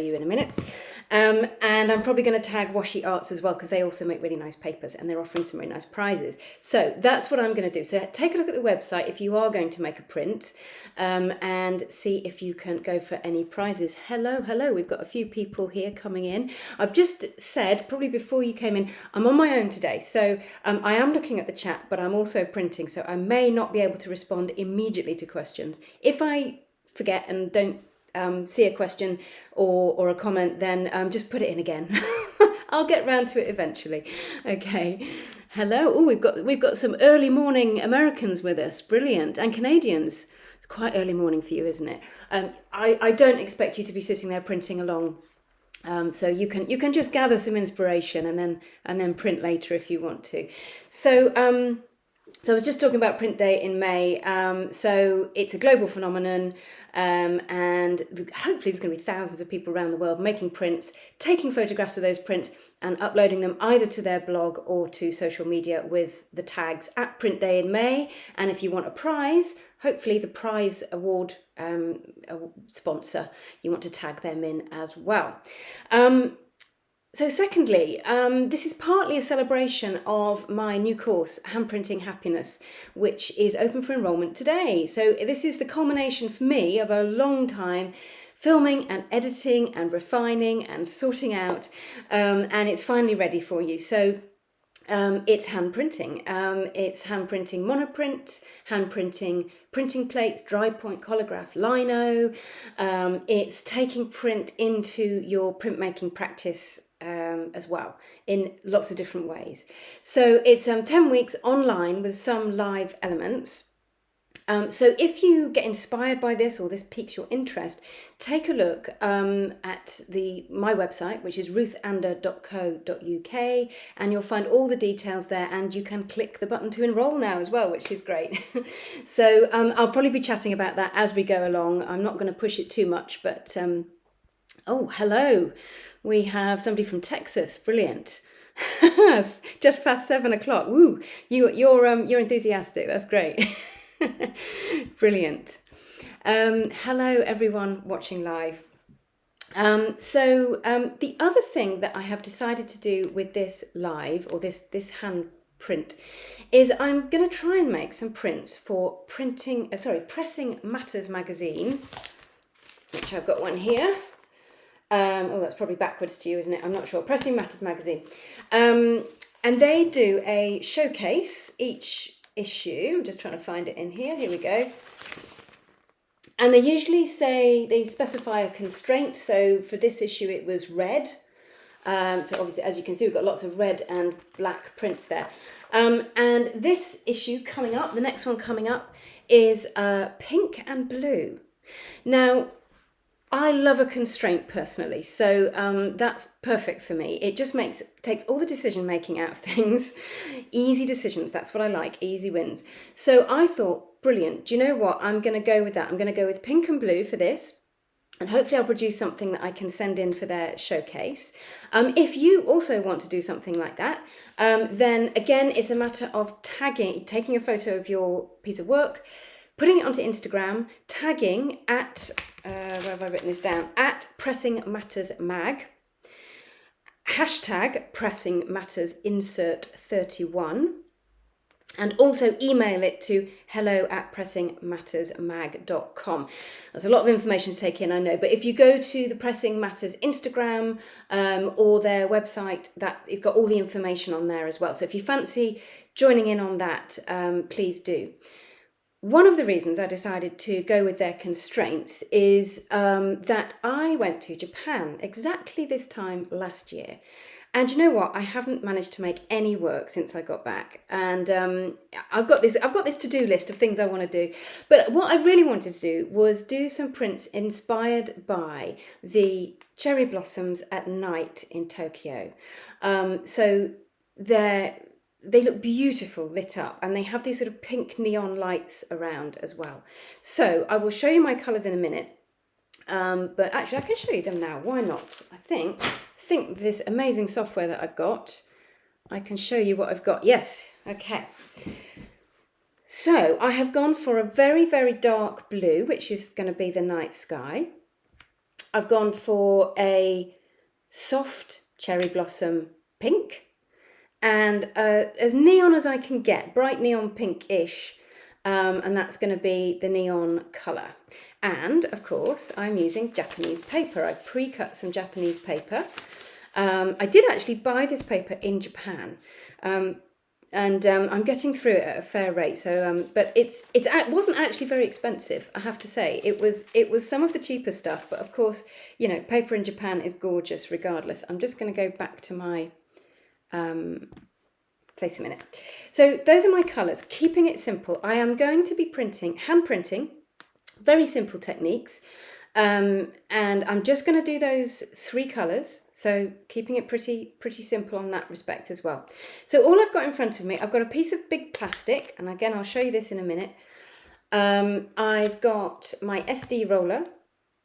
you in a minute. And I'm probably going to tag Washi Arts as well, because they also make really nice papers and they're offering some really nice prizes. So that's what I'm going to do. So take a look at the website if you are going to make a print, and see if you can go for any prizes. Hello, we've got a few people here coming in. I've just said, probably before you came in, I'm on my own today. So I am looking at the chat, but I'm also printing. So I may not be able to respond immediately to questions. If I forget and don't see a question or a comment, then just put it in again. I'll get round to it eventually. Okay. Hello. Oh, we've got some early morning Americans with us. Brilliant. And Canadians. It's quite early morning for you, isn't it? I don't expect you to be sitting there printing along. So you can just gather some inspiration and then print later if you want to. So I was just talking about Print Day in May. So it's a global phenomenon, and hopefully there's going to be thousands of people around the world making prints, taking photographs of those prints and uploading them either to their blog or to social media with the tags at Print Day in May. And if you want a prize, hopefully the prize award sponsor, you want to tag them in as well. So secondly, this is partly a celebration of my new course, Handprinting Happiness, which is open for enrolment today. So this is the culmination for me of a long time filming and editing and refining and sorting out, and it's finally ready for you. So it's hand printing. It's hand printing monoprint, hand printing printing plates, dry point collagraph, lino. It's taking print into your printmaking practice as well in lots of different ways. So it's 10 weeks online with some live elements. So if you get inspired by this or this piques your interest, take a look at my website, which is ruthander.co.uk, and you'll find all the details there, and you can click the button to enroll now as well, which is great. So I'll probably be chatting about that as we go along. I'm not going to push it too much, but oh, hello. We have somebody from Texas. Brilliant. Just past 7 o'clock. Woo! You're enthusiastic. That's great. Brilliant. Hello everyone watching live. So the other thing that I have decided to do with this live, or this hand print, is I'm going to try and make some prints for Pressing Matters magazine, which I've got one here. Oh, that's probably backwards to you, isn't it? I'm not sure. Pressing Matters magazine. And they do a showcase each issue. I'm just trying to find it in here. Here we go. And they usually they specify a constraint. So for this issue, it was red. So obviously, as you can see, we've got lots of red and black prints there. And this issue coming up, the next one coming up, is pink and blue. Now, I love a constraint personally, so that's perfect for me. It just takes all the decision making out of things. Easy decisions, that's what I like, easy wins. So I thought, brilliant, do you know what? I'm going to go with that. I'm going to go with pink and blue for this. And hopefully I'll produce something that I can send in for their showcase. If you also want to do something like that, then again, it's a matter of taking a photo of your piece of work, putting it onto Instagram, tagging at, where have I written this down? At Pressing Matters Mag, hashtag Pressing Matters Insert 31, and also email it to hello@pressingmattersmag.com. There's a lot of information to take in, I know, but if you go to the Pressing Matters Instagram or their website, it's got all the information on there as well. So if you fancy joining in on that, please do. One of the reasons I decided to go with their constraints is that I went to Japan exactly this time last year. And you know what? I haven't managed to make any work since I got back. And I've got this to-do list of things I want to do. But what I really wanted to do was do some prints inspired by the cherry blossoms at night in Tokyo. So they look beautiful lit up, and they have these sort of pink neon lights around as well. So I will show you my colours in a minute, but actually I can show you them now. Why not? I think this amazing software that I've got, I can show you what I've got. Yes, okay. So I have gone for a very, very dark blue, which is going to be the night sky. I've gone for a soft cherry blossom pink, and as neon as I can get, bright neon pink-ish, and that's going to be the neon colour. And of course I'm using Japanese paper. I've pre-cut some Japanese paper. I did actually buy this paper in Japan, and I'm getting through it at a fair rate. So, but it wasn't actually very expensive, I have to say. It was some of the cheaper stuff, but of course, you know, paper in Japan is gorgeous regardless. I'm just going to go back to my face a minute. So those are my colours. Keeping it simple, I am going to be hand printing, very simple techniques. And I'm just going to do those 3 colours, so keeping it pretty simple on that respect as well. So all I've got in front of me, I've got a piece of big plastic, and again I'll show you this in a minute. I've got my SD roller,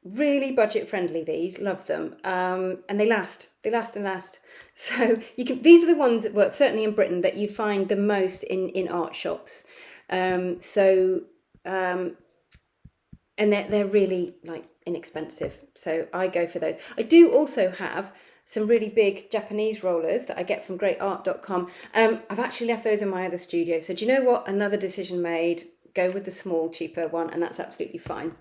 really budget friendly, these, love them, and they last and last. So these are the ones that were certainly in Britain that you find the most in art shops. And they're really like inexpensive, so I go for those. I do also have some really big Japanese rollers that I get from greatart.com. I've actually left those in my other studio, so do you know what, another decision made, go with the small cheaper one, and that's absolutely fine.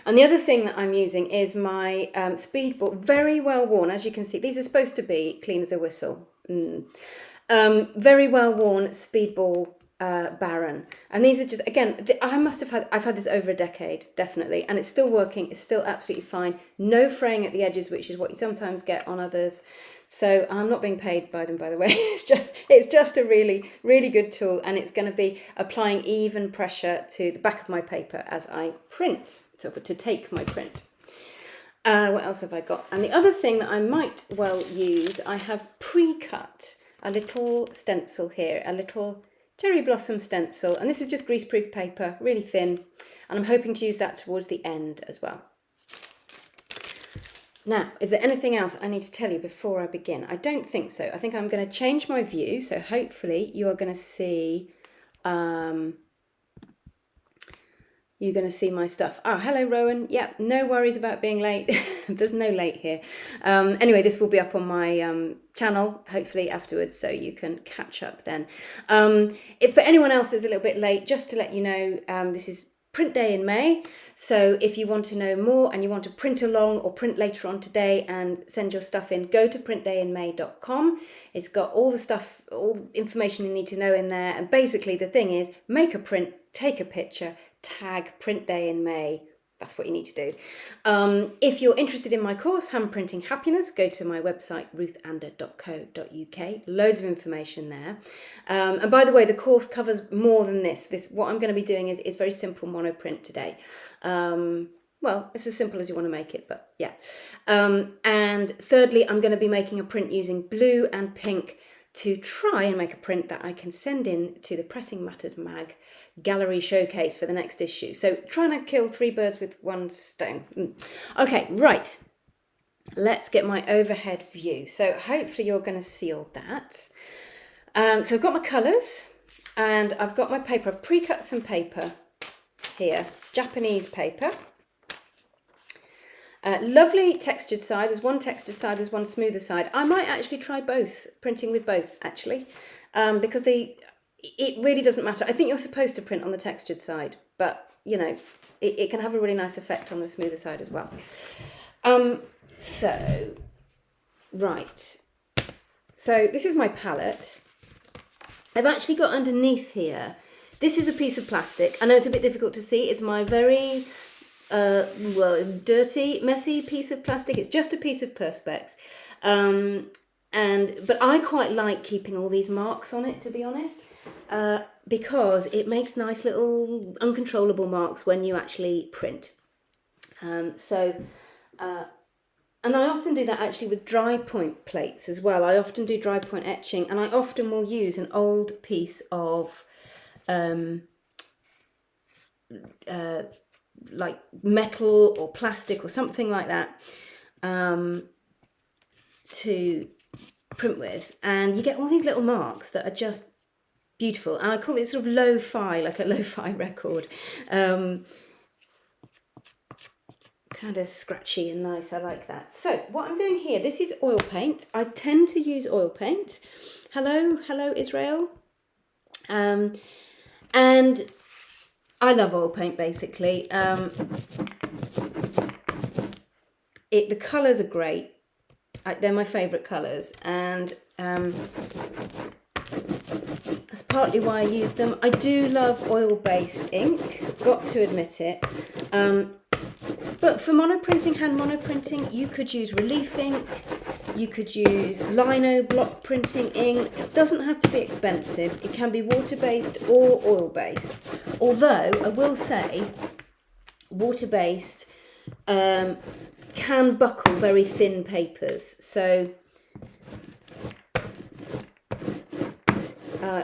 And the other thing that I'm using is my speedball, very well worn, as you can see. These are supposed to be clean as a whistle. Very well worn speedball Baron, and these are just, again, I've had this over a decade, definitely, and it's still working. It's still absolutely fine. No fraying at the edges, which is what you sometimes get on others. So I'm not being paid by them, by the way. It's just a really good tool, and it's going to be applying even pressure to the back of my paper as I print, so to take my print. What else have I got? And the other thing that I might well use, I have pre-cut a little stencil here, a little cherry blossom stencil, and this is just greaseproof paper, really thin, and I'm hoping to use that towards the end as well. Now, is there anything else I need to tell you before I begin? I don't think so. I think I'm going to change my view, so hopefully you are going to see you're going to see my stuff. Oh, hello, Rowan. Yeah, no worries about being late. There's no late here. Anyway, this will be up on my channel, hopefully afterwards, so you can catch up then. If for anyone else that's a little bit late, just to let you know, this is print day in May. So if you want to know more and you want to print along or print later on today and send your stuff in, go to printdayinmay.com. It's got all the stuff, all the information you need to know in there. And basically the thing is, make a print, take a picture, tag Print Day in May. That's what you need to do. If you're interested in my course, Hand Printing Happiness, go to my website, ruthander.co.uk. Loads of information there. And by the way, the course covers more than this. What I'm going to be doing is very simple monoprint today. Well, it's as simple as you want to make it, but yeah. And thirdly, I'm going to be making a print using blue and pink to try and make a print that I can send in to the Pressing Matters Mag gallery showcase for the next issue. So trying to kill 3 birds with 1 stone. Okay, right. Let's get my overhead view. So hopefully you're going to see all that. So I've got my colours and I've got my paper. I've pre-cut some paper here, Japanese paper. Lovely textured side. There's one textured side, there's one smoother side. I might actually try both, printing with both actually, because it really doesn't matter. I think you're supposed to print on the textured side, but you know, it can have a really nice effect on the smoother side as well. So this is my palette. I've actually got underneath here, this is a piece of plastic. I know it's a bit difficult to see. It's my very dirty, messy piece of plastic. It's just a piece of Perspex. But I quite like keeping all these marks on it, to be honest, because it makes nice little uncontrollable marks when you actually print. And I often do that actually with dry point plates as well. I often do dry point etching, and I often will use an old piece of like metal or plastic or something like that to print with, and you get all these little marks that are just beautiful, and I call it sort of lo-fi, like a lo-fi record. kind of scratchy and nice. I like that. So what I'm doing here, this is oil paint. I tend to use oil paint. Hello Israel. And I love oil paint basically. The colours are great. They're my favourite colours, and that's partly why I use them. I do love oil-based ink, got to admit it. But for monoprinting, hand monoprinting, you could use relief ink, you could use lino block printing ink. It doesn't have to be expensive. It can be water-based or oil-based. Although, I will say, water-based can buckle very thin papers. So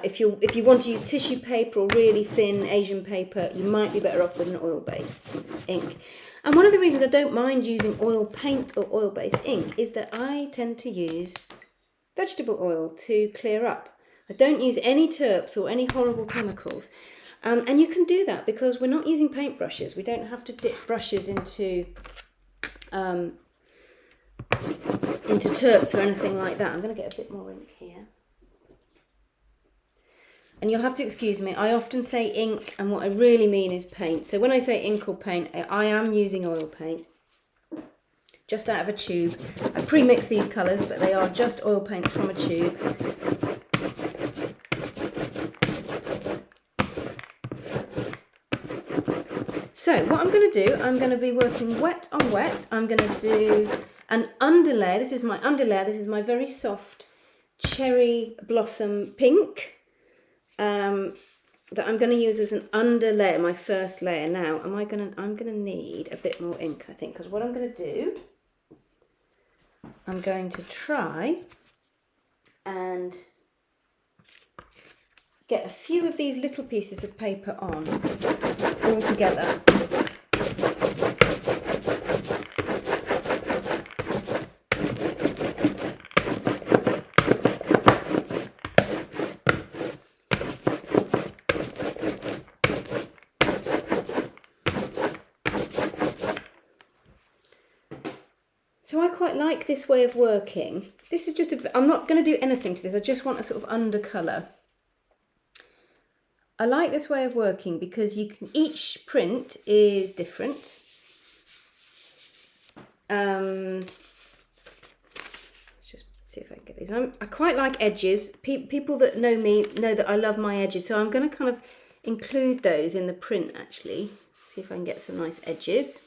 if you want to use tissue paper or really thin Asian paper, you might be better off with an oil-based ink. And one of the reasons I don't mind using oil paint or oil-based ink is that I tend to use vegetable oil to clear up. I don't use any terps or any horrible chemicals. And you can do that because we're not using paintbrushes. We don't have to dip brushes into terps or anything like that. I'm going to get a bit more ink here. And you'll have to excuse me, I often say ink and what I really mean is paint. So when I say ink or paint, I am using oil paint, just out of a tube. I pre-mix these colours, but they are just oil paints from a tube. So what I'm going to do, I'm going to be working wet on wet. I'm going to do an underlayer. This is my underlayer. This is my very soft cherry blossom pink. That I'm going to use as an underlayer, my first layer. Now, I'm going to need a bit more ink, I think, because what I'm going to do, I'm going to try and get a few of these little pieces of paper on all together. So I quite like this way of working. This is just I'm not going to do anything to this. I just want a sort of undercolour. I like this way of working because each print is different. Let's just see if I can get these. I quite like edges. People that know me know that I love my edges. So I'm going to kind of include those in the print actually. See if I can get some nice edges.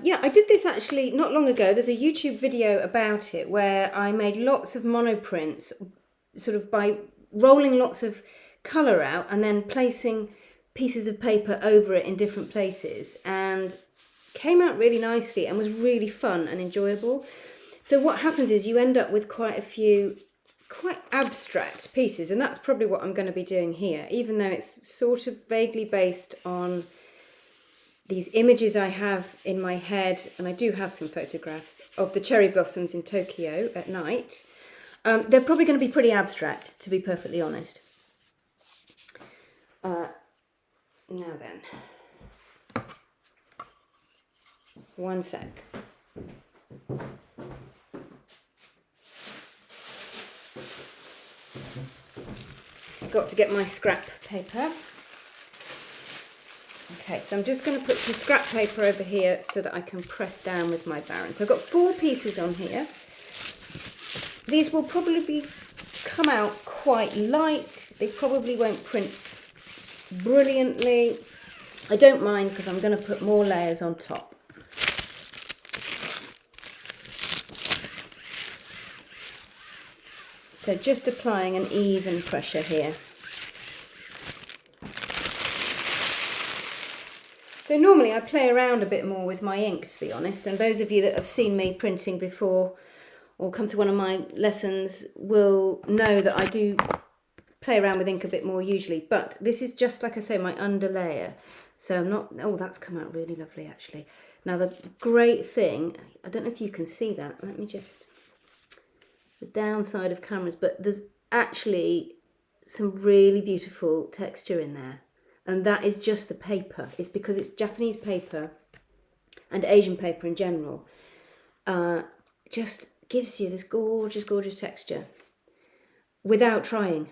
Yeah, I did this actually not long ago. There's a YouTube video about it where I made lots of monoprints sort of by rolling lots of colour out and then placing pieces of paper over it in different places, and came out really nicely and was really fun and enjoyable. So what happens is you end up with quite a few quite abstract pieces, and that's probably what I'm going to be doing here, even though it's sort of vaguely based on these images I have in my head, and I do have some photographs of the cherry blossoms in Tokyo at night. They're probably going to be pretty abstract, to be perfectly honest. Now then, one sec. I've got to get my scrap paper. Okay, so I'm just going to put some scrap paper over here so that I can press down with my Baron. So I've got 4 pieces on here. These will probably come out quite light. They probably won't print brilliantly. I don't mind because I'm going to put more layers on top. So just applying an even pressure here. So normally I play around a bit more with my ink, to be honest, and those of you that have seen me printing before or come to one of my lessons will know that I do play around with ink a bit more usually, but this is just, like I say, my underlayer. So I'm not, oh, that's come out really lovely actually. Now the great thing, I don't know if you can see that, let me just, the downside of cameras, but there's actually some really beautiful texture in there. and that is just the paper. It's because it's Japanese paper and Asian paper in general. Just gives you this gorgeous, gorgeous texture without trying.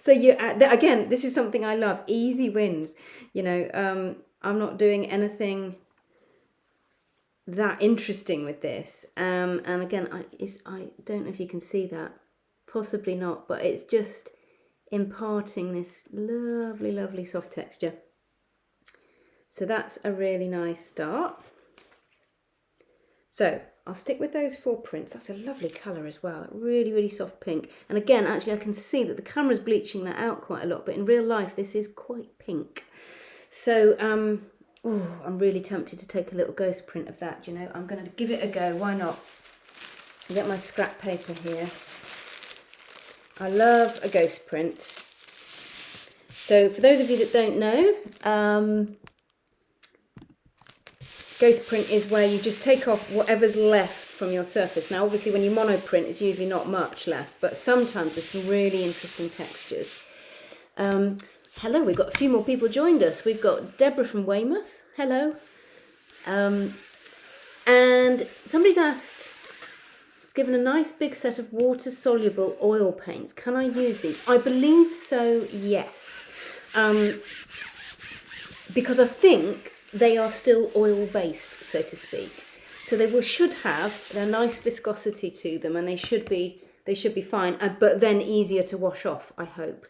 So you again, this is something I love. Easy wins. You know, I'm not doing anything that interesting with this. And again, I don't know if you can see that. Possibly not, but it's just imparting this lovely, lovely soft texture. So that's a really nice start. So I'll stick with those 4 prints. That's a lovely colour as well. Really, really soft pink. And again, actually, I can see that the camera's bleaching that out quite a lot, but in real life, this is quite pink. So, I'm really tempted to take a little ghost print of that, you know. I'm going to give it a go. Why not? I'll get my scrap paper here. I love a ghost print. So for those of you that don't know, ghost print is where you just take off whatever's left from your surface. Now obviously when you monoprint it's usually not much left, but sometimes there's some really interesting textures. Hello, we've got a few more people joined us. We've got Deborah from Weymouth. Hello. And somebody's asked, given a nice big set of water-soluble oil paints. Can I use these? I believe so, yes. Because I think they are still oil-based, so to speak. So they should have a nice viscosity to them, and they should be fine, but then easier to wash off, I hope.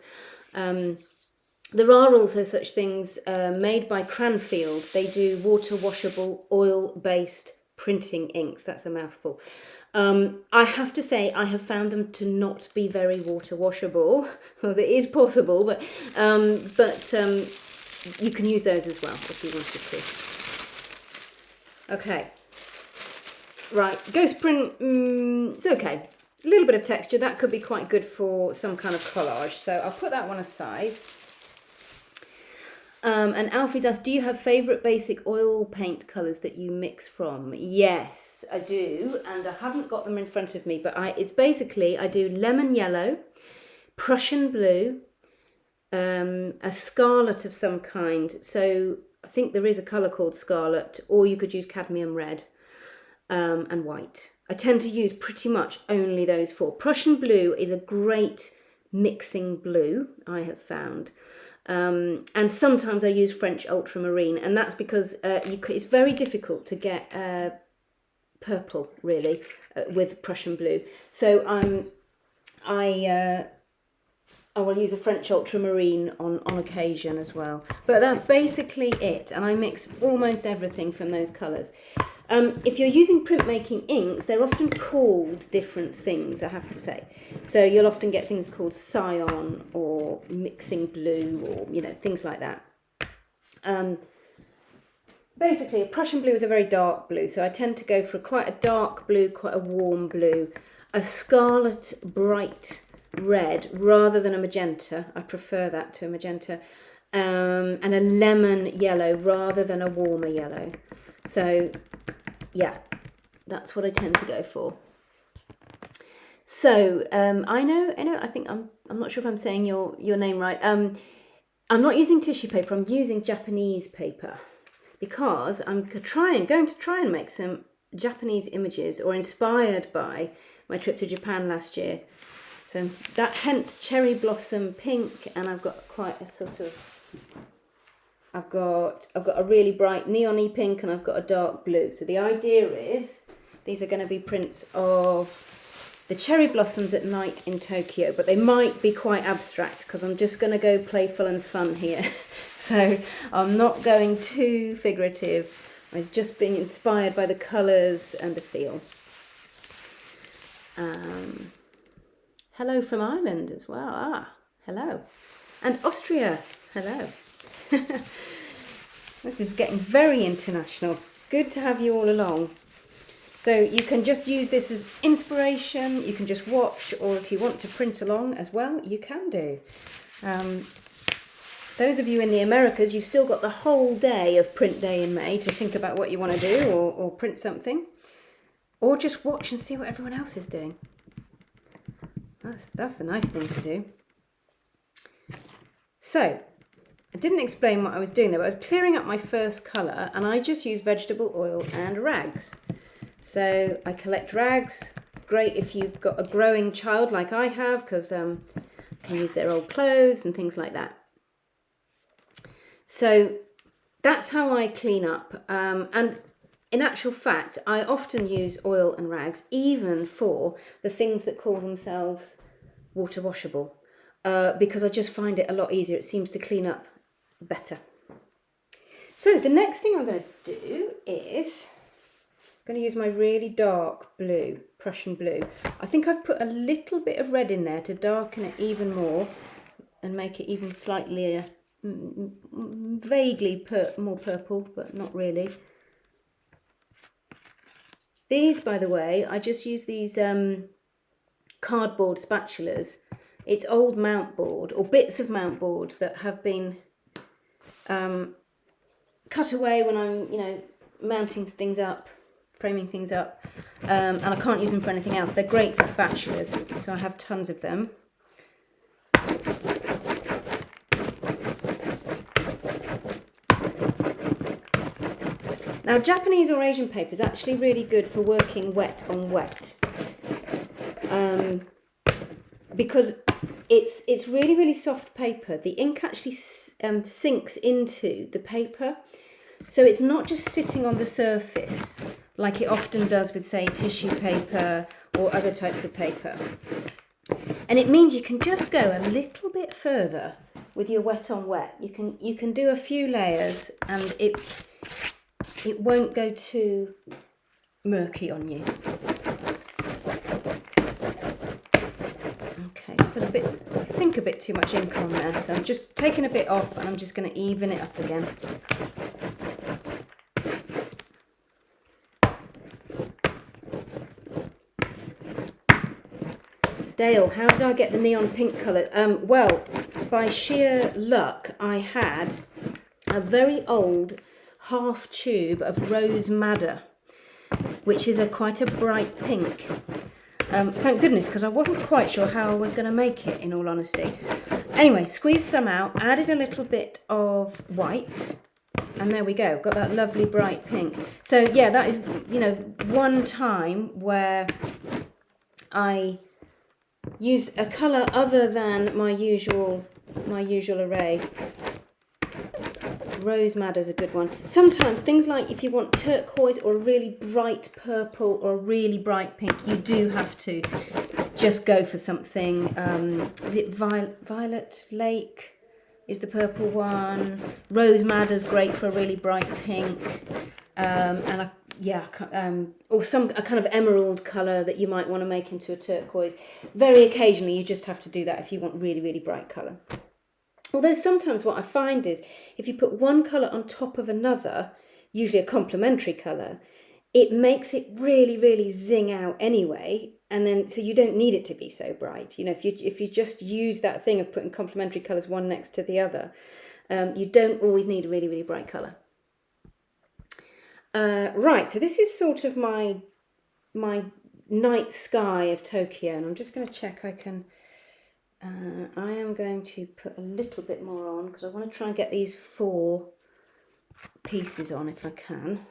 There are also such things made by Cranfield. They do water-washable, oil-based printing inks. That's a mouthful. I have to say I have found them to not be very water washable. Well, it is possible, but you can use those as well if you wanted to. Okay, right, ghost print, it's okay. A little bit of texture, that could be quite good for some kind of collage, so I'll put that one aside. And Alfie's asked, do you have favourite basic oil paint colours that you mix from? Yes, I do, and I haven't got them in front of me, but it's basically, I do lemon yellow, Prussian blue, a scarlet of some kind, so I think there is a colour called scarlet, or you could use cadmium red, and white. I tend to use pretty much only those 4. Prussian blue is a great mixing blue, I have found. And sometimes I use French ultramarine, and that's because it's very difficult to get purple, really, with Prussian blue. So I will use a French ultramarine on occasion as well. But that's basically it, and I mix almost everything from those colours. If you're using printmaking inks, they're often called different things, I have to say. So you'll often get things called cyan or mixing blue, or things like that. Basically, a Prussian blue is a very dark blue, so I tend to go for quite a dark blue, quite a warm blue, a scarlet bright red rather than a magenta. I prefer that to a magenta, and a lemon yellow rather than a warmer yellow. So yeah, that's what I tend to go for. So I know. I think I'm not sure if I'm saying your name right. I'm not using tissue paper. I'm using Japanese paper because I'm going to try and make some Japanese images, or inspired by my trip to Japan last year. So that hence cherry blossom pink, and I've got quite a sort of. I've got a really bright neon-y pink, and I've got a dark blue. So the idea is these are going to be prints of the cherry blossoms at night in Tokyo, but they might be quite abstract because I'm just going to go playful and fun here. So I'm not going too figurative. I'm just being inspired by the colours and the feel. Hello from Ireland as well. Hello. And Austria. Hello. This is getting very international. Good to have you all along. So you can just use this as inspiration, you can just watch, or if you want to print along as well, you can do. Those of you in the Americas, you've still got the whole day of print day in May to think about what you want to do, or print something. Or just watch and see what everyone else is doing. That's the nice thing to do. So, I didn't explain what I was doing there, but I was clearing up my first colour, and I just use vegetable oil and rags. So I collect rags. Great if you've got a growing child like I have, because you can use their old clothes and things like that. So that's how I clean up. And in actual fact, I often use oil and rags, even for the things that call themselves water washable, because I just find it a lot easier. It seems to clean up better. So the next thing I'm going to do is I'm going to use my really dark blue, Prussian blue. I think I've put a little bit of red in there to darken it even more and make it even slightly, vaguely more purple, but not really. These, by the way, I just use these cardboard spatulas. It's old mount board or bits of mount board that have been cut away when I'm, mounting things up, framing things up, and I can't use them for anything else. They're great for spatulas, so I have tons of them. Now, Japanese or Asian paper is actually really good for working wet on wet, because it's really, really soft paper. The ink actually sinks into the paper, so it's not just sitting on the surface like it often does with, say, tissue paper or other types of paper. And it means you can just go a little bit further with your wet on wet. You can do a few layers and it won't go too murky on you. Okay, just a bit, I think a bit too much ink on there, so I'm just taking a bit off and I'm just going to even it up again. Dale, how did I get the neon pink colour? Well, by sheer luck, I had a very old half tube of rose madder, which is quite a bright pink. Thank goodness, because I wasn't quite sure how I was going to make it, in all honesty. Anyway, squeezed some out, added a little bit of white, and there we go, got that lovely bright pink. So yeah, that is, one time where I used a colour other than my usual array. Rose madder is a good one. Sometimes things like if you want turquoise or a really bright purple or a really bright pink, you do have to just go for something. Is it Violet Lake is the purple one. Rose madder's great for a really bright pink. Or a kind of emerald colour that you might want to make into a turquoise. Very occasionally you just have to do that if you want really, really bright colour. Although sometimes what I find is if you put one colour on top of another, usually a complementary colour, it makes it really, really zing out anyway. And then, so you don't need it to be so bright. If you just use that thing of putting complementary colours one next to the other, you don't always need a really, really bright colour. Right, so this is sort of my night sky of Tokyo, and I'm just going to check I can... I am going to put a little bit more on because I want to try and get these 4 pieces on if I can.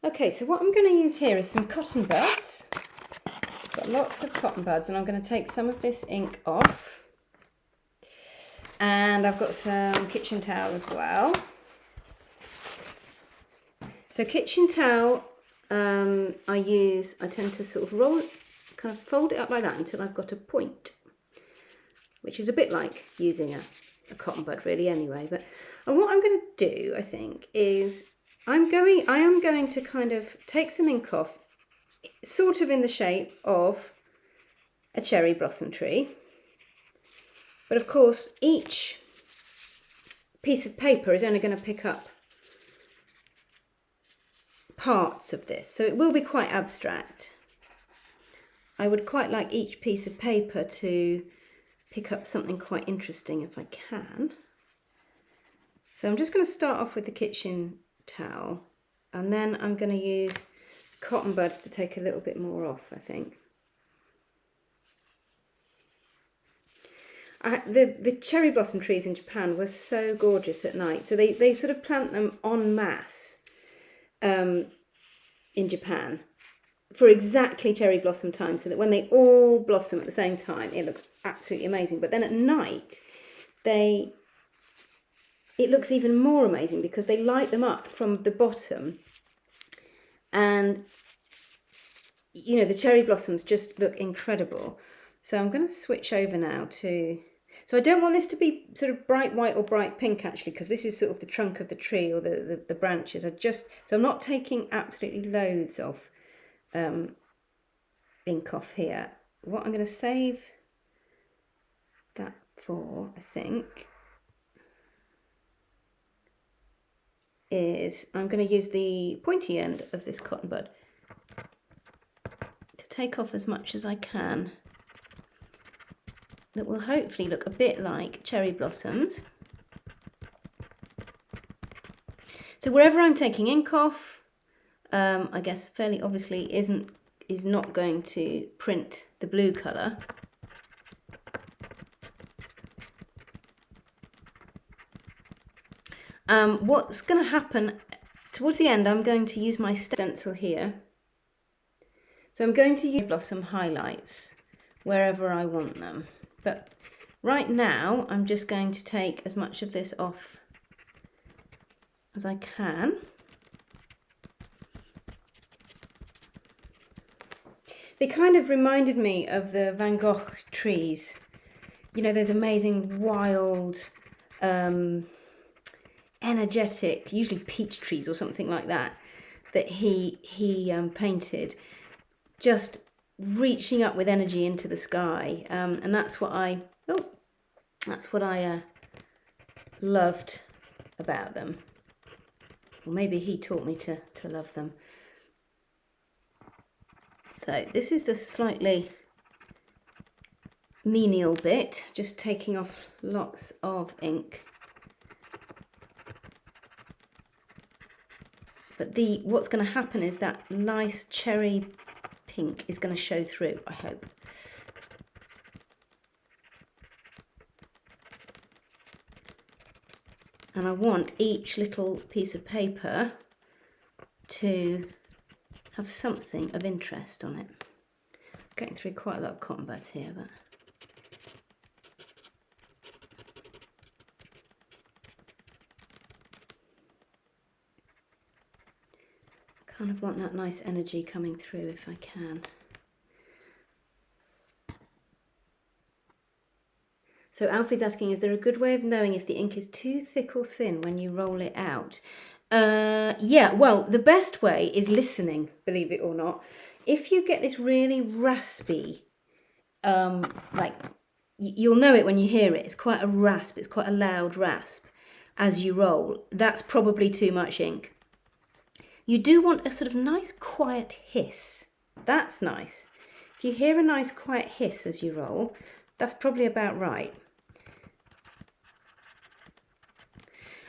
Okay, so what I'm going to use here is some cotton buds. Got lots of cotton buds, and I'm going to take some of this ink off, and I've got some kitchen towel as well. So kitchen towel, I tend to sort of roll it, kind of fold it up like that until I've got a point, which is a bit like using a cotton bud really anyway. And what I'm going to do, I think, is I am going to kind of take some ink off, sort of in the shape of a cherry blossom tree. But of course, each piece of paper is only going to pick up parts of this, so it will be quite abstract. I would quite like each piece of paper to pick up something quite interesting if I can. So I'm just going to start off with the kitchen towel, and then I'm going to use cotton buds to take a little bit more off, I think. The cherry blossom trees in Japan were so gorgeous at night. So they sort of plant them en masse in Japan for exactly cherry blossom time, so that when they all blossom at the same time, it looks absolutely amazing. But then at night, it looks even more amazing because they light them up from the bottom, and you know, the cherry blossoms just look incredible. So I'm going to switch over now to, so I don't want this to be sort of bright white or bright pink actually, because this is sort of the trunk of the tree or the branches. So I'm not taking absolutely loads of ink off here. What I'm going to save that for, I think, is I'm going to use the pointy end of this cotton bud to take off as much as I can. That will hopefully look a bit like cherry blossoms. So wherever I'm taking ink off, I guess fairly obviously is not going to print the blue colour. What's going to happen towards the end, I'm going to use my stencil here. So I'm going to use blossom highlights wherever I want them. But right now, I'm just going to take as much of this off as I can. They kind of reminded me of the Van Gogh trees. You know, those amazing, wild, energetic, usually peach trees or something like that, that he painted, just reaching up with energy into the sky, and that's what I loved about them. Or maybe he taught me to love them. So this is the slightly menial bit, just taking off lots of ink. But what's going to happen is that nice cherry pink is going to show through, I hope. And I want each little piece of paper to have something of interest on it. I'm getting through quite a lot of cotton buds here, but kind of want that nice energy coming through if I can. So Alfie's asking, is there a good way of knowing if the ink is too thick or thin when you roll it out? Yeah, well, the best way is listening, believe it or not. If you get this really raspy, like, you'll know it when you hear it. It's quite a rasp, it's quite a loud rasp as you roll. That's probably too much ink. You do want a sort of nice quiet hiss. That's nice. If you hear a nice quiet hiss as you roll, that's probably about right.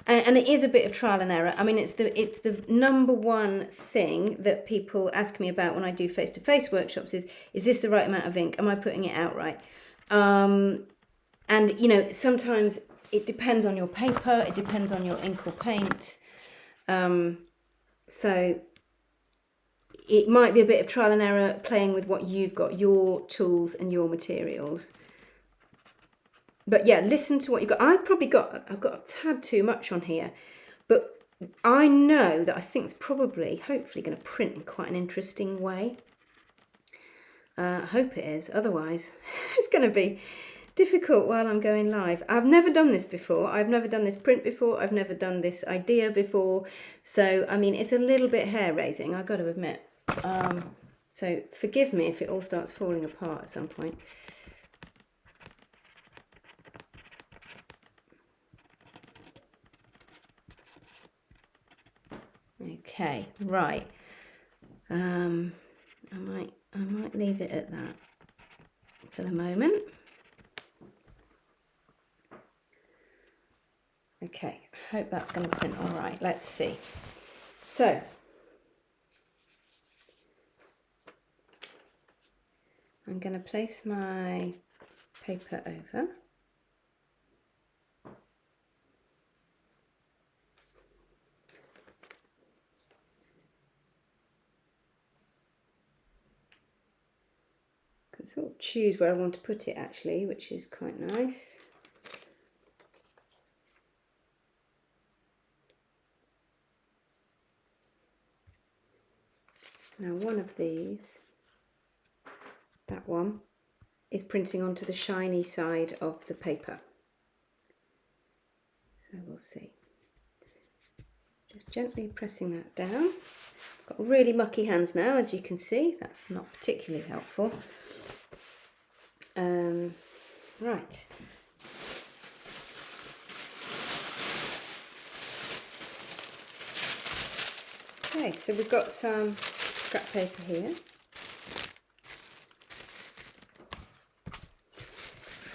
And it is a bit of trial and error. I mean, it's the number one thing that people ask me about when I do face-to-face workshops is this the right amount of ink? Am I putting it out right? And, you know, sometimes it depends on your paper, it depends on your ink or paint. So it might be a bit of trial and error playing with what you've got, your tools and your materials. But yeah, listen to what you've got. I've got a tad too much on here, but I know that I think it's probably, hopefully, going to print in quite an interesting way. I hope it is. Otherwise, it's going to be difficult while I'm going live. I've never done this before. I've never done this print before. I've never done this idea before. So, I mean, it's a little bit hair-raising, I've got to admit. So forgive me if it all starts falling apart at some point. Okay, right. I might leave it at that for the moment. Okay, I hope that's going to print all right. Let's see. So, I'm going to place my paper over. I can sort of choose where I want to put it actually, which is quite nice. Now one of these, that one, is printing onto the shiny side of the paper. So we'll see. Just gently pressing that down. Got really mucky hands now, as you can see. That's not particularly helpful. Right. Okay, so we've got some scrap paper here.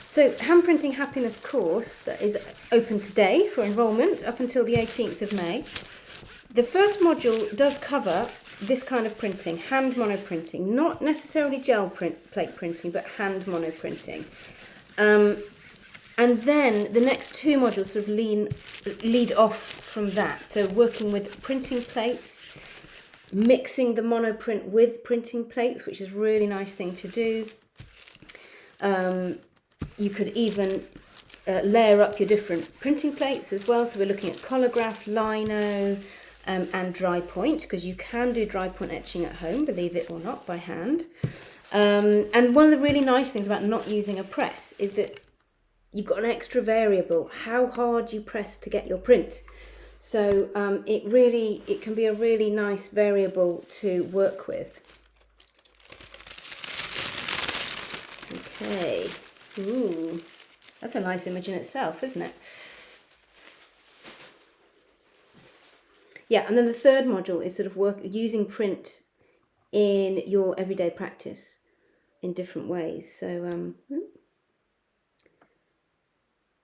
So, Hand Printing Happiness course that is open today for enrolment up until the 18th of May. The first module does cover this kind of printing, hand monoprinting, not necessarily gel plate printing, but hand monoprinting. And then the next two modules sort of lead off from that. So working with printing plates, mixing the monoprint with printing plates, which is a really nice thing to do. You could even layer up your different printing plates as well. So we're looking at collograph, lino, and dry point, because you can do dry point etching at home, believe it or not, by hand. And one of the really nice things about not using a press is that you've got an extra variable, how hard you press to get your print. So it can be a really nice variable to work with. Okay, ooh, that's a nice image in itself, isn't it? Yeah, and then the third module is sort of using print in your everyday practice in different ways. So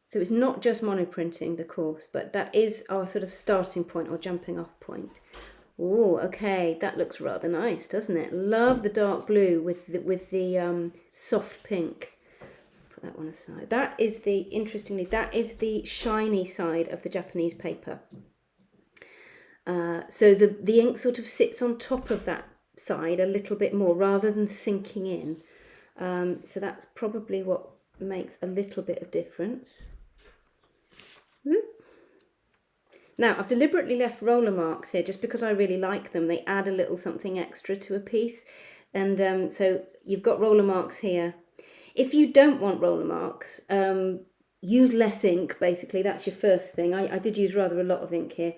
so it's not just monoprinting, the course, but that is our sort of starting point or jumping off point. Oh, okay, that looks rather nice, doesn't it? Love the dark blue with the soft pink. Put that one aside. That is interestingly, that is the shiny side of the Japanese paper. So the ink sort of sits on top of that side a little bit more rather than sinking in. So that's probably what makes a little bit of difference. Now, I've deliberately left roller marks here just because I really like them. They add a little something extra to a piece. And so you've got roller marks here. If you don't want roller marks, use less ink, basically. That's your first thing. I did use rather a lot of ink here.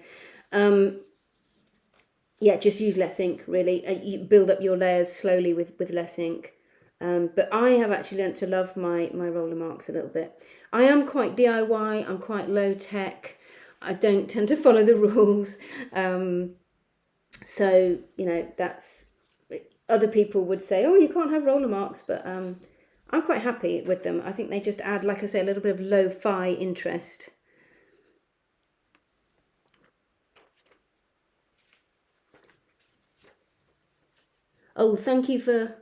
Yeah, just use less ink, really. You build up your layers slowly with less ink. But I have actually learnt to love my roller marks a little bit. I am quite DIY, I'm quite low tech. I don't tend to follow the rules. So, you know, that's, other people would say, oh, you can't have roller marks, but I'm quite happy with them. I think they just add, like I say, a little bit of lo-fi interest. Oh, thank you for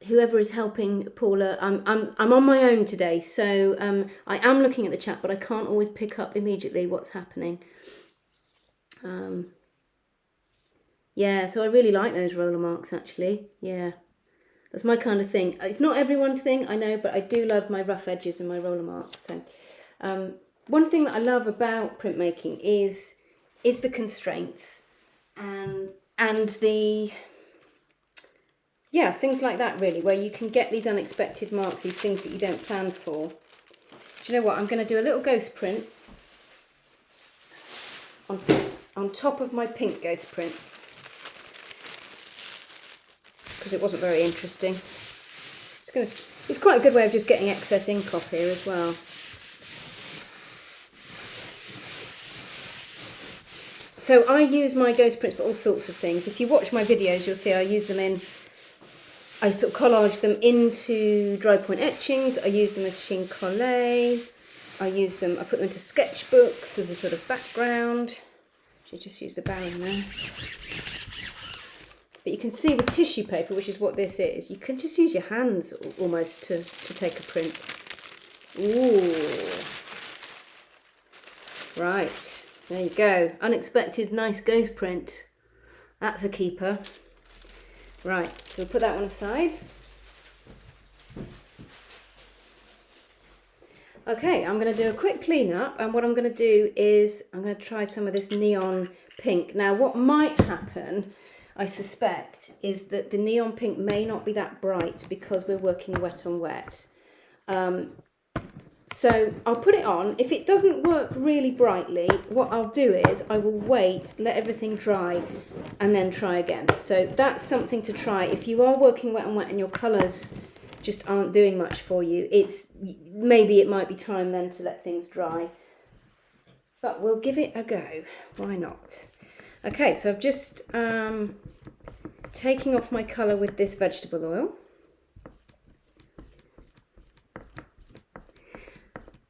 whoever is helping Paula. I'm on my own today, so I am looking at the chat, but I can't always pick up immediately what's happening. Yeah, so I really like those roller marks actually. Yeah, that's my kind of thing. It's not everyone's thing, I know, but I do love my rough edges and my roller marks. So one thing that I love about printmaking is the constraints and the things like that, really, where you can get these unexpected marks, these things that you don't plan for. Do you know what? I'm going to do a little ghost print on top of my pink ghost print, because it wasn't very interesting. It's quite a good way of just getting excess ink off here as well. So I use my ghost prints for all sorts of things. If you watch my videos, you'll see I use them I sort of collage them into dry point etchings. I use them as chine collé. I use them, I put them into sketchbooks as a sort of background. Should just use the barrel there. But you can see with tissue paper, which is what this is, you can just use your hands almost to take a print. Ooh. Right, there you go. Unexpected nice ghost print. That's a keeper. Right, so we'll put that one aside. Okay, I'm going to do a quick clean up, and what I'm going to do is I'm going to try some of this neon pink. Now what might happen, I suspect, is that the neon pink may not be that bright because we're working wet on wet. So I'll put it on. If it doesn't work really brightly, what I'll do is I will wait, let everything dry, and then try again. So that's something to try. If you are working wet on wet and your colours just aren't doing much for you, maybe it might be time then to let things dry. But we'll give it a go. Why not? Okay, so I've just taking off my colour with this vegetable oil.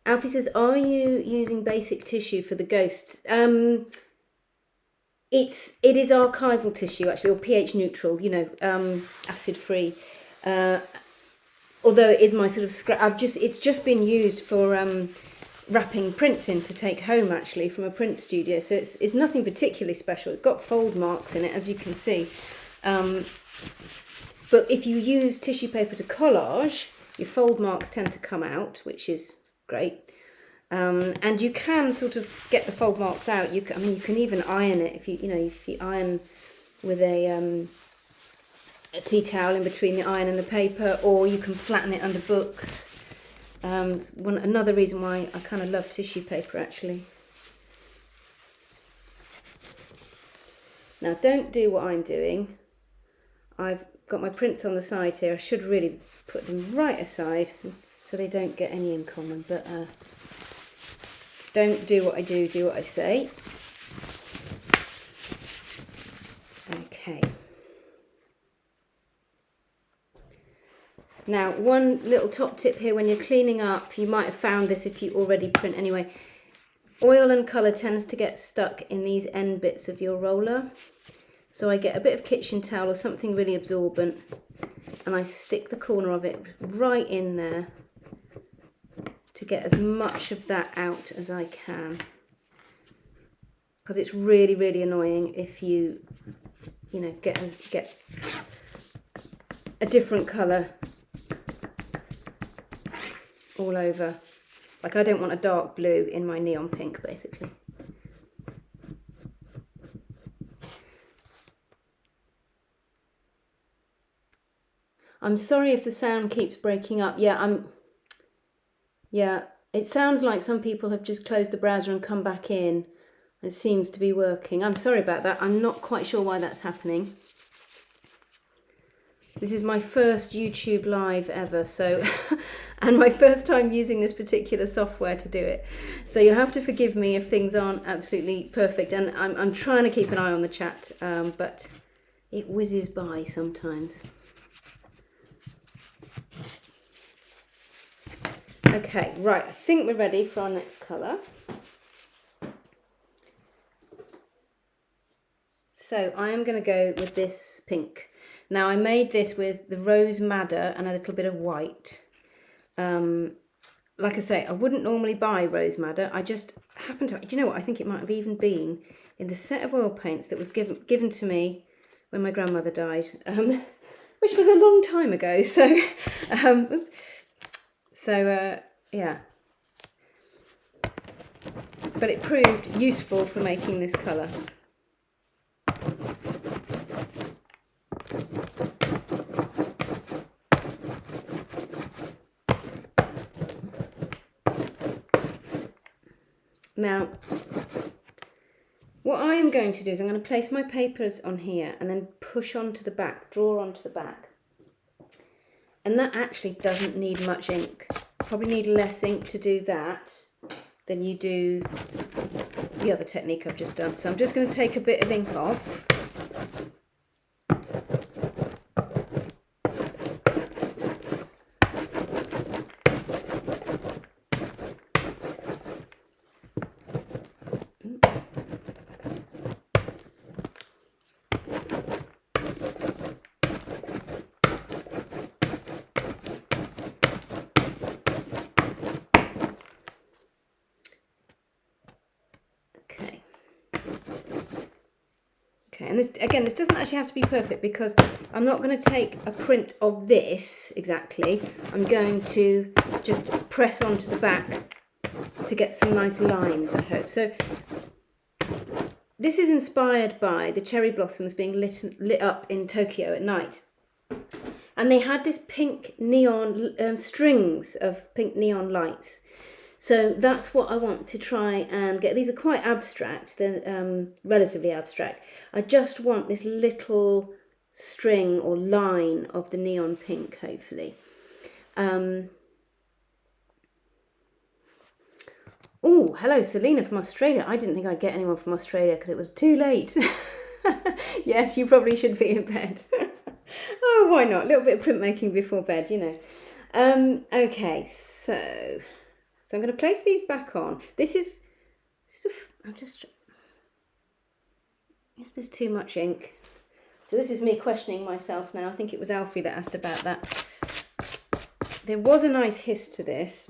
Alfie says, are you using basic tissue for the ghosts? It is archival tissue actually, or pH neutral, you know, acid free. Although it is my sort of scrap, it's just been used for wrapping prints in to take home actually from a print studio. So it's nothing particularly special. It's got fold marks in it, as you can see. But if you use tissue paper to collage, your fold marks tend to come out, which is great. And you can sort of get the fold marks out. You can even iron it if you iron with a tea towel in between the iron and the paper, or you can flatten it under books. Another reason why I kind of love tissue paper actually. Now don't do what I'm doing. I've got my prints on the side here. I should really put them right aside so they don't get any ink on them, but don't do what I do, do what I say. Okay. Now, one little top tip here when you're cleaning up, you might have found this if you already print anyway, oil and colour tends to get stuck in these end bits of your roller. So I get a bit of kitchen towel or something really absorbent and I stick the corner of it right in there to get as much of that out as I can. Because it's really, really annoying if you get a different colour all over. Like I don't want a dark blue in my neon pink basically. I'm sorry if the sound keeps breaking up. Yeah, it sounds like some people have just closed the browser and come back in. It seems to be working. I'm sorry about that. I'm not quite sure why that's happening. This is my first YouTube live ever, so and my first time using this particular software to do it. So you'll have to forgive me if things aren't absolutely perfect. And I'm trying to keep an eye on the chat, but it whizzes by sometimes. Okay, right, I think we're ready for our next colour. So I am going to go with this pink. Now I made this with the rose madder and a little bit of white. Like I say, I wouldn't normally buy rose madder. I just happened to, do you know what, I think it might have even been in the set of oil paints that was given to me when my grandmother died, which was a long time ago. So, yeah. But it proved useful for making this colour. Now, what I am going to do is I'm going to place my papers on here and then push onto the back, draw onto the back. And that actually doesn't need much ink. Probably need less ink to do that than you do the other technique I've just done. So I'm just going to take a bit of ink off. Okay, and this, again, this doesn't actually have to be perfect because I'm not going to take a print of this exactly. I'm going to just press onto the back to get some nice lines, I hope. So this is inspired by the cherry blossoms being lit up in Tokyo at night. And they had this pink neon, strings of pink neon lights. So that's what I want to try and get. These are quite abstract, they're relatively abstract. I just want this little string or line of the neon pink, hopefully. Oh, hello, Selena from Australia. I didn't think I'd get anyone from Australia because it was too late. Yes, you probably should be in bed. Oh, why not? A little bit of printmaking before bed, you know. Okay, so I'm going to place these back on. Is this too much ink? So this is me questioning myself now. I think it was Alfie that asked about that. There was a nice hiss to this.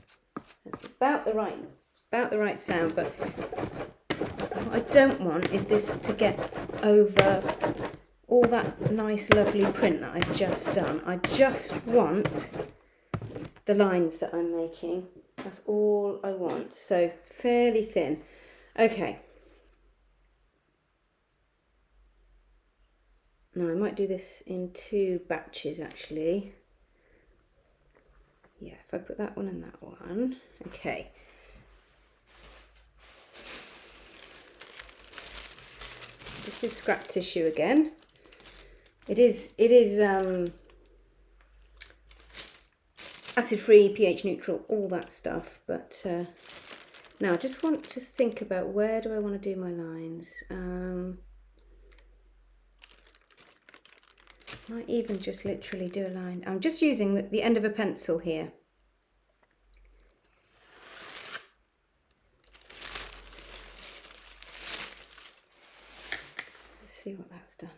About the right sound, but what I don't want is this to get over all that nice lovely print that I've just done. I just want the lines that I'm making. That's all I want. So fairly thin. Okay. Now I might do this in 2 batches actually. Yeah, if I put that one and that one. Okay. This is scrap tissue again. It is acid-free, pH neutral, all that stuff. But now I just want to think about where do I want to do my lines. Might even just literally do a line. I'm just using the end of a pencil here. Let's see what that's done.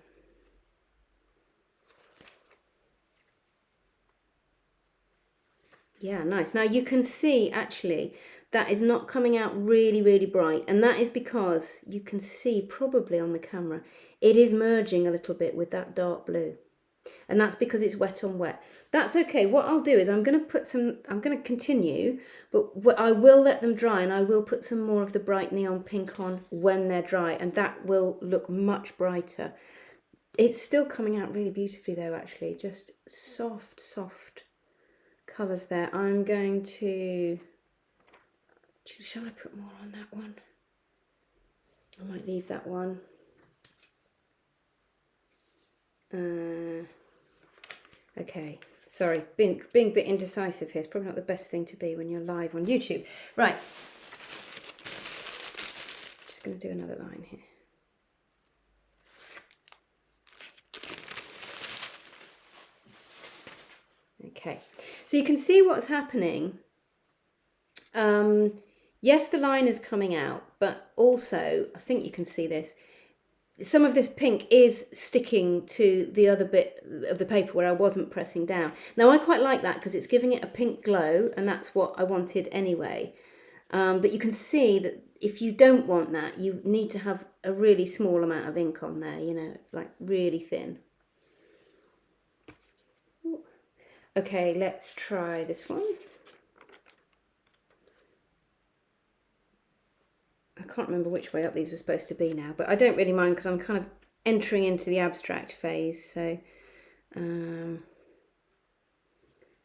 Yeah, nice. Now you can see actually that is not coming out really, really bright. And that is because you can see probably on the camera, it is merging a little bit with that dark blue. And that's because it's wet on wet. That's okay. What I'll do is I'm going to continue, but I will let them dry and I will put some more of the bright neon pink on when they're dry, and that will look much brighter. It's still coming out really beautifully though, actually, just soft, soft colours there. I'm going to, shall I put more on that one? I might leave that one. Okay, sorry, being a bit indecisive here. It's probably not the best thing to be when you're live on YouTube. Right, just going to do another line here. Okay, so you can see what's happening. Yes, the line is coming out, but also, I think you can see this, some of this pink is sticking to the other bit of the paper where I wasn't pressing down. Now I quite like that because it's giving it a pink glow, and that's what I wanted anyway. But you can see that if you don't want that, you need to have a really small amount of ink on there, you know, like really thin. Okay, let's try this one. I can't remember which way up these were supposed to be now, but I don't really mind because I'm kind of entering into the abstract phase. So,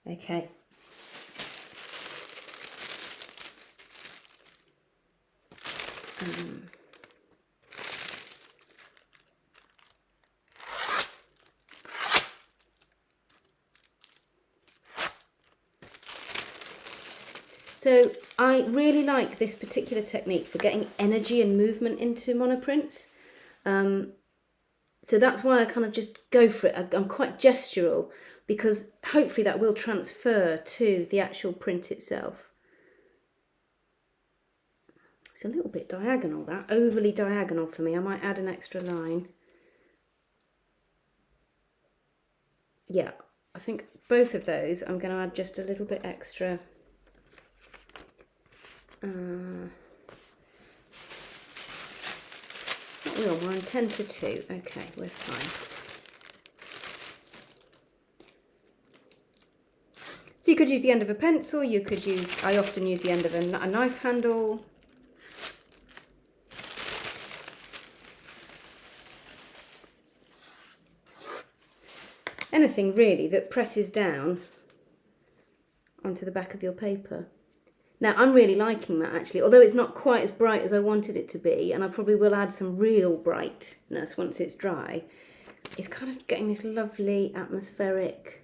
okay. So I really like this particular technique for getting energy and movement into monoprints. So that's why I kind of just go for it. I'm quite gestural because hopefully that will transfer to the actual print itself. It's a little bit diagonal, that, overly diagonal for me. I might add an extra line. Yeah, I think both of those I'm going to add just a little bit extra. Not we on? We're on 10 to 2. Okay, we're fine. So you could use the end of a pencil, you could use, I often use the end of a knife handle. Anything really that presses down onto the back of your paper. Now I'm really liking that actually, although it's not quite as bright as I wanted it to be, and I probably will add some real brightness once it's dry. It's kind of getting this lovely atmospheric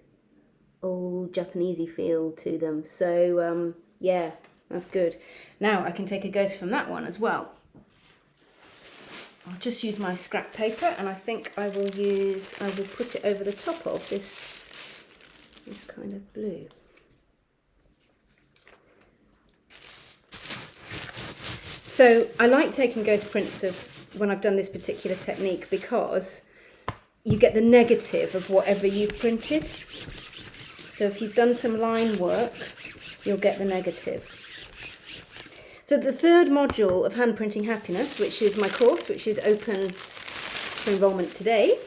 old Japanesey feel to them. So yeah, that's good. Now I can take a ghost from that one as well. I'll just use my scrap paper, and I think I will put it over the top of this kind of blue. So I like taking ghost prints of when I've done this particular technique, because you get the negative of whatever you've printed. So if you've done some line work, you'll get the negative. So the third module of Hand Printing Happiness, which is my course, which is open for enrolment today,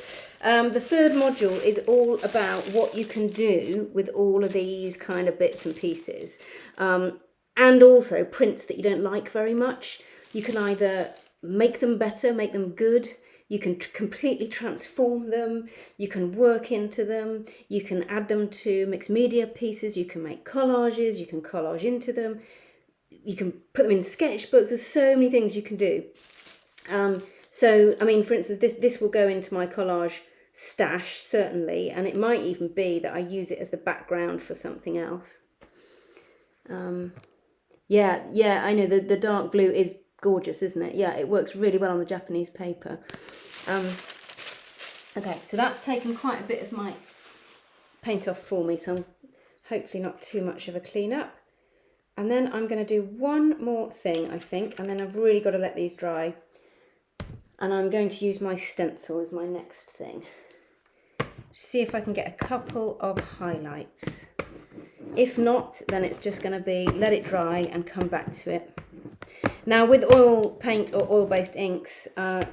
the third module is all about what you can do with all of these kind of bits and pieces. And also prints that you don't like very much. You can either make them better, make them good, you can completely transform them, you can work into them, you can add them to mixed media pieces, you can make collages, you can collage into them, you can put them in sketchbooks. There's so many things you can do. So, I mean, for instance, this will go into my collage stash, certainly, and it might even be that I use it as the background for something else. Yeah, I know the dark blue is gorgeous, isn't it? Yeah, it works really well on the Japanese paper. Okay, so that's taken quite a bit of my paint off for me, so I'm hopefully not too much of a clean up. And then I'm going to do one more thing, I think, and then I've really got to let these dry. And I'm going to use my stencil as my next thing. See if I can get a couple of highlights. If not, then it's just going to be let it dry and come back to it. Now with oil paint or oil-based inks,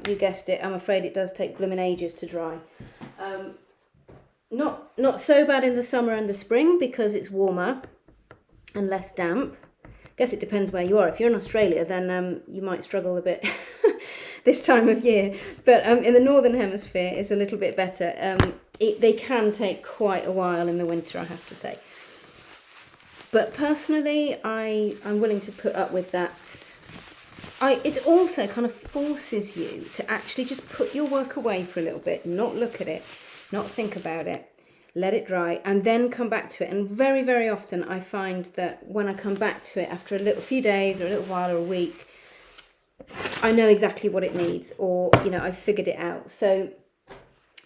you guessed it, I'm afraid it does take blooming ages to dry. Not so bad in the summer and the spring because it's warmer and less damp. I guess it depends where you are. If you're in Australia, then you might struggle a bit this time of year. But in the Northern Hemisphere, it's a little bit better. They can take quite a while in the winter, I have to say. But personally, I'm willing to put up with that. It also kind of forces you to actually just put your work away for a little bit, not look at it, not think about it, let it dry, and then come back to it. And very, very often I find that when I come back to it after a few days or a little while or a week, I know exactly what it needs, or, you know, I've figured it out. So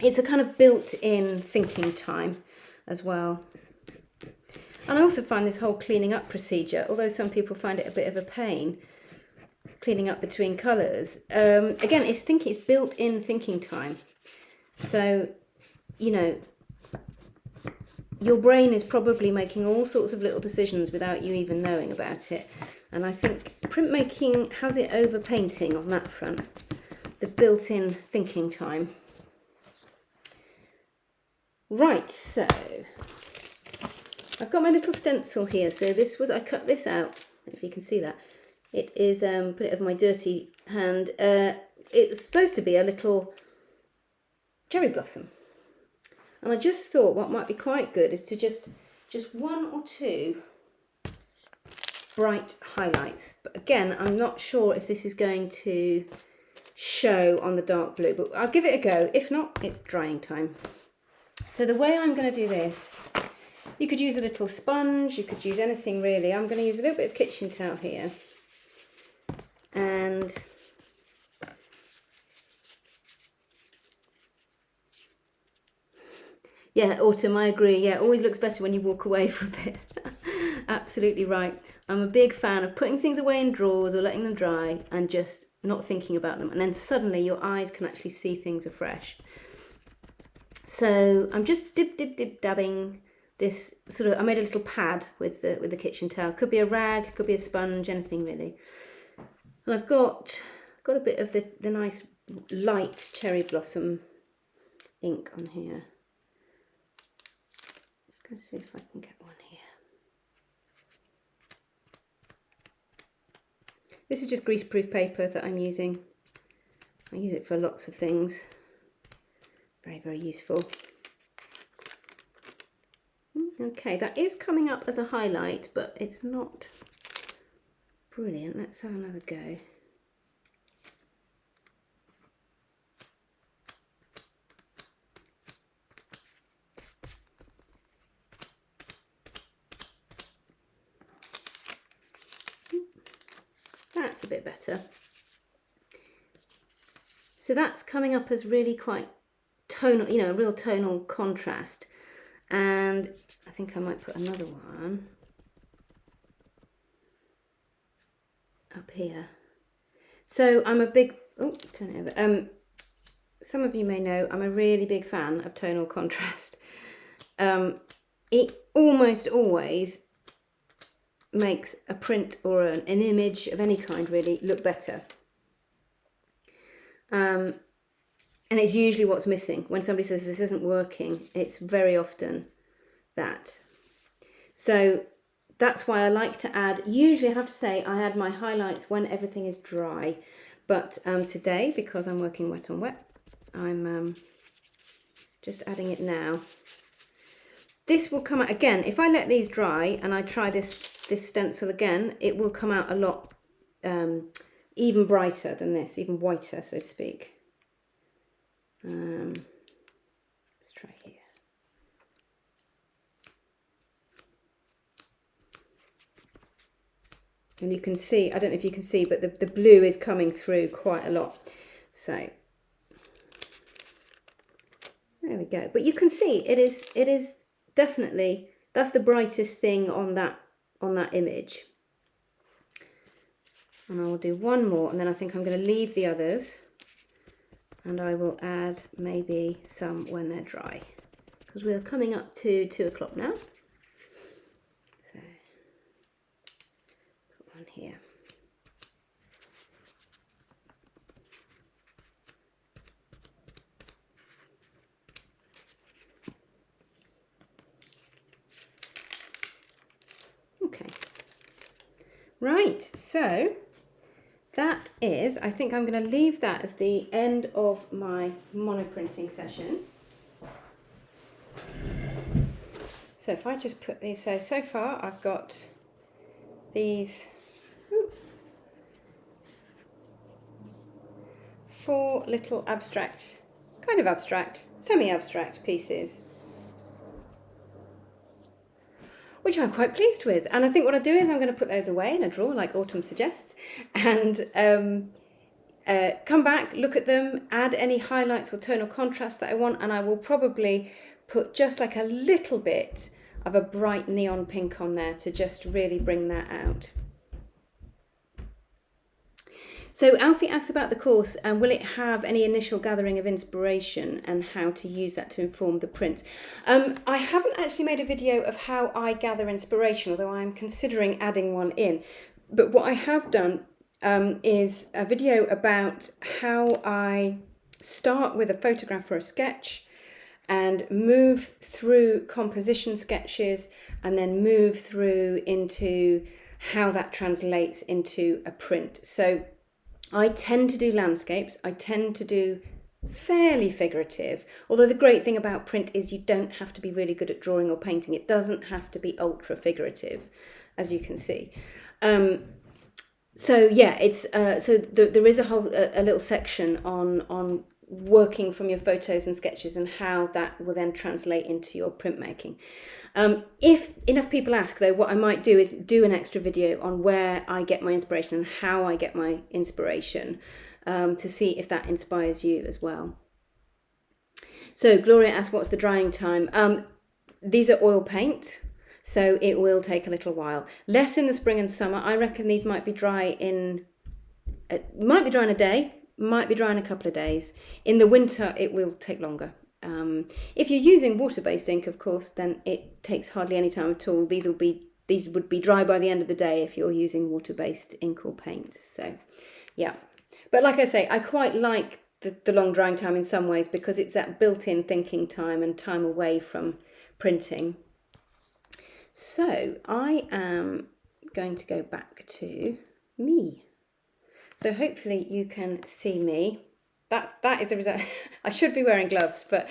it's a kind of built-in thinking time as well. And I also find this whole cleaning up procedure, although some people find it a bit of a pain, cleaning up between colours, again, it's built-in thinking time. So, you know, your brain is probably making all sorts of little decisions without you even knowing about it. And I think printmaking has it over painting on that front, the built-in thinking time. Right, so I've got my little stencil here. So I cut this out, if you can see that. It is, put it over my dirty hand. It's supposed to be a little cherry blossom. And I just thought what might be quite good is to just one or two bright highlights. But again, I'm not sure if this is going to show on the dark blue, but I'll give it a go. If not, it's drying time. So the way I'm going to do this, you could use a little sponge, you could use anything really. I'm going to use a little bit of kitchen towel here. And yeah, Autumn, I agree. Yeah, it always looks better when you walk away for a bit. Absolutely right. I'm a big fan of putting things away in drawers or letting them dry and just not thinking about them. And then suddenly your eyes can actually see things afresh. So I'm just dabbing this sort of, I made a little pad with the kitchen towel. Could be a rag, could be a sponge, anything really. And I've got a bit of the nice light cherry blossom ink on here. Just going to see if I can get one here. This is just greaseproof paper that I'm using. I use it for lots of things. Very, very useful. Okay, that is coming up as a highlight, but it's not brilliant. Let's have another go. That's a bit better. So that's coming up as really quite tonal, you know, a real tonal contrast. And I think I might put another one up here. So I'm a big, oh, turn it over. Some of you may know I'm a really big fan of tonal contrast. It almost always makes a print or an image of any kind really look better. And it's usually what's missing. When somebody says this isn't working, it's very often that. So that's why I like to add, usually I have to say I add my highlights when everything is dry. But today, because I'm working wet on wet, I'm just adding it now. This will come out, again, if I let these dry and I try this stencil again, it will come out a lot even brighter than this, even whiter, so to speak. Let's try here. And you can see, I don't know if you can see, but the blue is coming through quite a lot. So there we go. But you can see it is definitely, that's the brightest thing on that image. And I will do one more, and then I think I'm going to leave the others, and I will add maybe some when they're dry, because we're coming up to 2 o'clock now. So put one here. Okay. Right, so that is, I think I'm going to leave that as the end of my monoprinting session. So if I just put these, so far I've got these 4 little abstract, kind of abstract, semi-abstract pieces, which I'm quite pleased with. And I think what I'll do is I'm going to put those away in a drawer like Autumn suggests, and come back, look at them, add any highlights or tonal contrast that I want, and I will probably put just like a little bit of a bright neon pink on there to just really bring that out. So Alfie asks about the course, and will it have any initial gathering of inspiration and how to use that to inform the prints? I haven't actually made a video of how I gather inspiration, although I'm considering adding one in. But what I have done is a video about how I start with a photograph or a sketch and move through composition sketches and then move through into how that translates into a print. So I tend to do landscapes, I tend to do fairly figurative, although the great thing about print is you don't have to be really good at drawing or painting. It doesn't have to be ultra figurative, as you can see. So yeah, it's there is a little section on working from your photos and sketches and how that will then translate into your printmaking. If enough people ask, though, what I might do is do an extra video on where I get my inspiration and how I get my inspiration, to see if that inspires you as well. So Gloria asked, what's the drying time? These are oil paint, so it will take a little while. Less in the spring and summer. I reckon these might be dry in a day, might be dry in a couple of days. In the winter, it will take longer. If you're using water-based ink, of course, then it takes hardly any time at all. These would be dry by the end of the day if you're using water-based ink or paint. So, yeah. But like I say, I quite like the long drying time in some ways, because it's that built-in thinking time and time away from printing. So I am going to go back to me. So hopefully you can see me. That is the result. I should be wearing gloves, but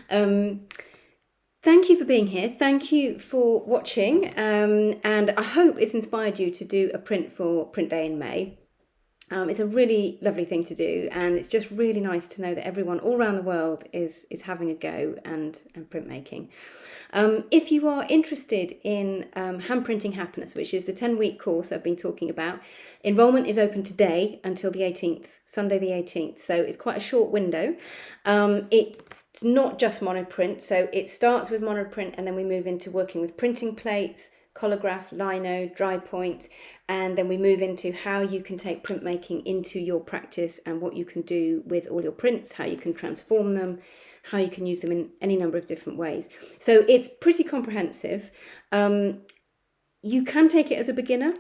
thank you for being here. Thank you for watching, and I hope it's inspired you to do a print for Print Day in May. It's a really lovely thing to do, and it's just really nice to know that everyone all around the world is having a go and printmaking. If you are interested in Hand Printing Happiness, which is the 10-week course I've been talking about, enrolment is open today until the 18th, Sunday the 18th, so it's quite a short window. It's not just monoprint, so it starts with monoprint and then we move into working with printing plates, collagraph, lino, dry point, and then we move into how you can take printmaking into your practice and what you can do with all your prints, how you can transform them, how you can use them in any number of different ways. So it's pretty comprehensive. You can take it as a beginner,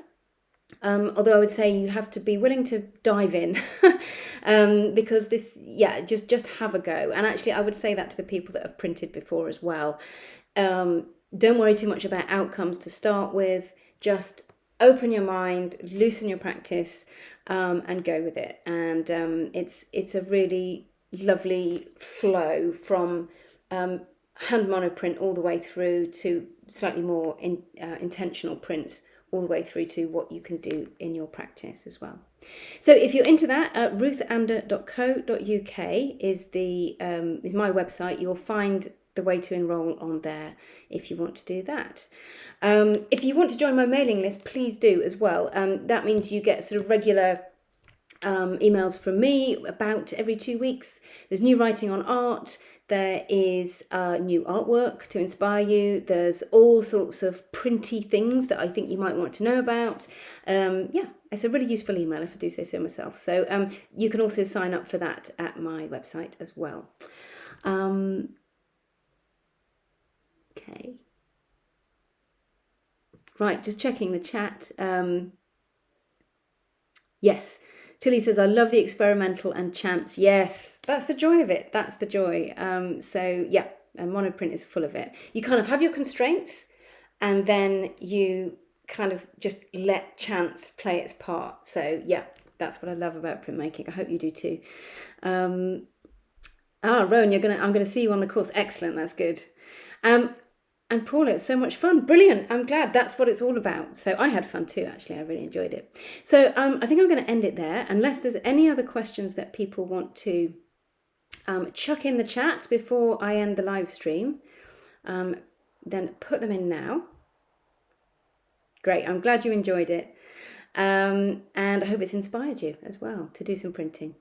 although I would say you have to be willing to dive in because this, just have a go. And actually I would say that to the people that have printed before as well. Don't worry too much about outcomes to start with. Just open your mind, loosen your practice, and go with it. And it's a really lovely flow from hand monoprint all the way through to slightly more intentional prints, all the way through to what you can do in your practice as well. So if you're into that, ruthander.co.uk is my website. You'll find the way to enroll on there if you want to do that. If you want to join my mailing list, please do as well. That means you get sort of regular emails from me about every 2 weeks. There's new writing on art. There is new artwork to inspire you. There's all sorts of printy things that I think you might want to know about. It's a really useful email if I do say so myself. So you can also sign up for that at my website as well. Okay. Right, just checking the chat. Yes, Tilly says, I love the experimental and chance. Yes, that's the joy of it. That's the joy. So yeah, and monoprint is full of it. You kind of have your constraints and then you kind of just let chance play its part. So yeah, that's what I love about printmaking. I hope you do too. Rowan, I'm gonna see you on the course. Excellent, that's good. And Paula, it was so much fun. Brilliant. I'm glad that's what it's all about. So I had fun too, actually. I really enjoyed it. So I think I'm going to end it there, unless there's any other questions that people want to chuck in the chat before I end the live stream. Then put them in now. Great. I'm glad you enjoyed it. And I hope it's inspired you as well to do some printing.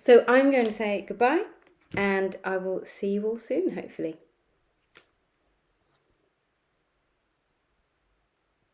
So I'm going to say goodbye, and I will see you all soon, hopefully.